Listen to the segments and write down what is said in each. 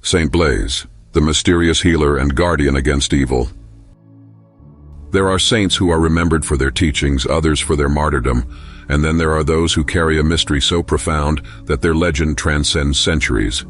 Saint Blaise, the mysterious healer and guardian against evil. There are saints who are remembered for their teachings, others for their martyrdom, and then there are those who carry a mystery so profound that their legend transcends centuries.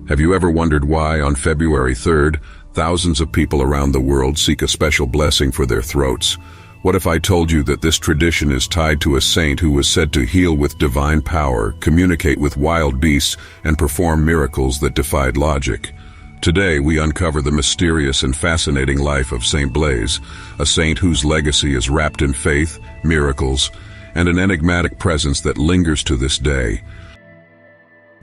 Have you ever wondered why, on February 3rd, thousands of people around the world seek a special blessing for their throats? What if I told you that this tradition is tied to a saint who was said to heal with divine power, communicate with wild beasts, and perform miracles that defied logic? Today, we uncover the mysterious and fascinating life of Saint Blaise, a saint whose legacy is wrapped in faith, miracles, and an enigmatic presence that lingers to this day.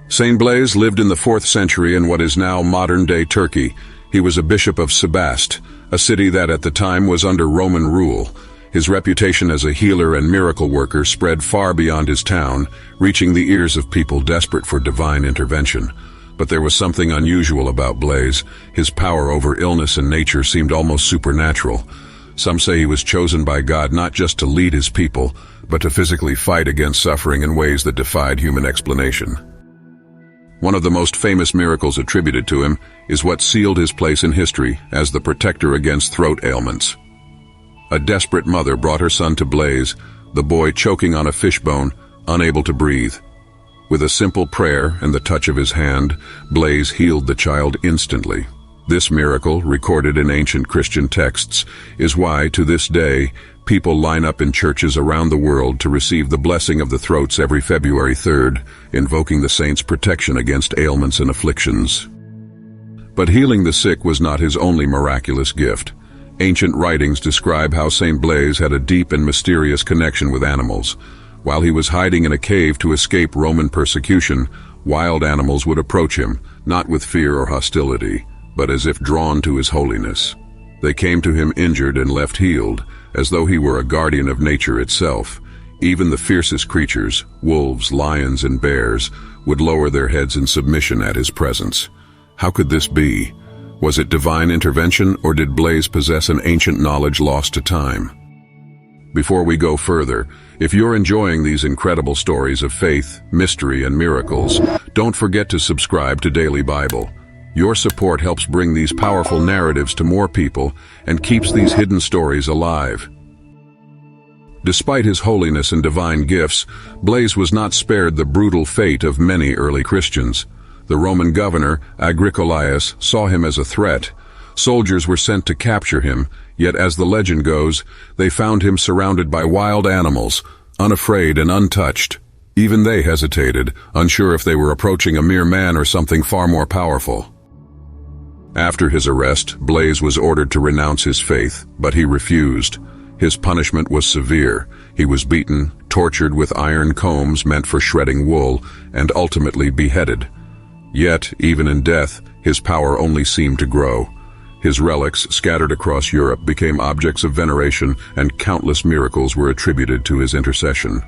Saint Blaise lived in the 4th century in what is now modern-day Turkey. He was a bishop of Sebaste, a city that at the time was under Roman rule. His reputation as a healer and miracle worker spread far beyond his town, reaching the ears of people desperate for divine intervention. But there was something unusual about Blaise. His power over illness and nature seemed almost supernatural. Some say he was chosen by God not just to lead his people, but to physically fight against suffering in ways that defied human explanation. One of the most famous miracles attributed to him is what sealed his place in history as the protector against throat ailments. A desperate mother brought her son to Blaise, the boy choking on a fishbone, unable to breathe. With a simple prayer and the touch of his hand, Blaise healed the child instantly. This miracle, recorded in ancient Christian texts, is why, to this day, people line up in churches around the world to receive the blessing of the throats every February 3rd, invoking the saint's protection against ailments and afflictions. But healing the sick was not his only miraculous gift. Ancient writings describe how Saint Blaise had a deep and mysterious connection with animals. While he was hiding in a cave to escape Roman persecution, wild animals would approach him, not with fear or hostility, but as if drawn to his holiness. They came to him injured and left healed, as though he were a guardian of nature itself. Even the fiercest creatures, wolves, lions, and bears, would lower their heads in submission at his presence. How could this be? Was it divine intervention, or did Blaise possess an ancient knowledge lost to time? Before we go further, if you're enjoying these incredible stories of faith, mystery, and miracles, don't forget to subscribe to Daily Bible. Your support helps bring these powerful narratives to more people and keeps these hidden stories alive. Despite his holiness and divine gifts, Blaise was not spared the brutal fate of many early Christians. The Roman governor, Agricolaus, saw him as a threat. Soldiers were sent to capture him, yet as the legend goes, they found him surrounded by wild animals, unafraid and untouched. Even they hesitated, unsure if they were approaching a mere man or something far more powerful. After his arrest, Blaise was ordered to renounce his faith, but he refused. His punishment was severe. He was beaten, tortured with iron combs meant for shredding wool, and ultimately beheaded. Yet, even in death, his power only seemed to grow. His relics, scattered across Europe, became objects of veneration, and countless miracles were attributed to his intercession.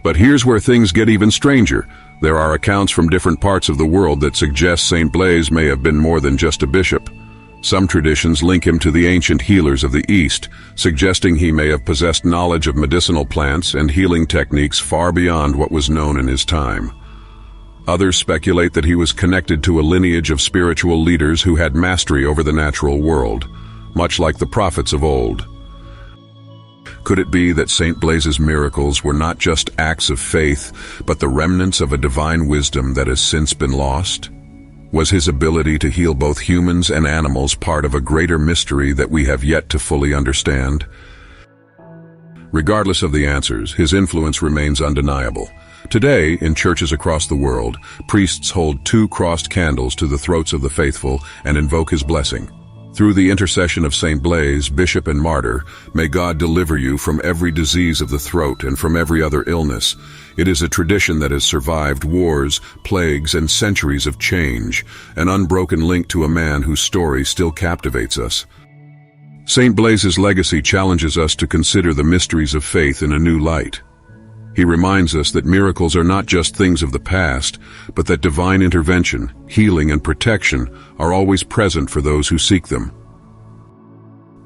But here's where things get even stranger. There are accounts from different parts of the world that suggest Saint Blaise may have been more than just a bishop. Some traditions link him to the ancient healers of the East, suggesting he may have possessed knowledge of medicinal plants and healing techniques far beyond what was known in his time. Others speculate that he was connected to a lineage of spiritual leaders who had mastery over the natural world, much like the prophets of old. Could it be that Saint Blaise's miracles were not just acts of faith, but the remnants of a divine wisdom that has since been lost? Was his ability to heal both humans and animals part of a greater mystery that we have yet to fully understand? Regardless of the answers, his influence remains undeniable. Today, in churches across the world, priests hold 2 crossed candles to the throats of the faithful and invoke his blessing. Through the intercession of Saint Blaise, bishop and martyr, may God deliver you from every disease of the throat and from every other illness. It is a tradition that has survived wars, plagues, and centuries of change, an unbroken link to a man whose story still captivates us. Saint Blaise's legacy challenges us to consider the mysteries of faith in a new light. He reminds us that miracles are not just things of the past, but that divine intervention, healing, and protection are always present for those who seek them.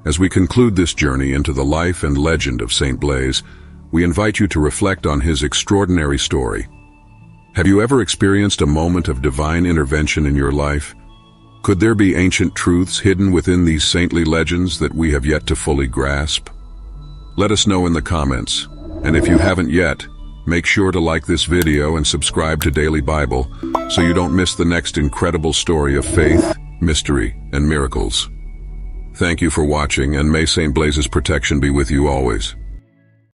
As we conclude this journey into the life and legend of Saint Blaise, we invite you to reflect on his extraordinary story. Have you ever experienced a moment of divine intervention in your life? Could there be ancient truths hidden within these saintly legends that we have yet to fully grasp? Let us know in the comments. And if you haven't yet, make sure to like this video and subscribe to Daily Bible so you don't miss the next incredible story of faith, mystery, and miracles. Thank you for watching, and may Saint Blaise's protection be with you always.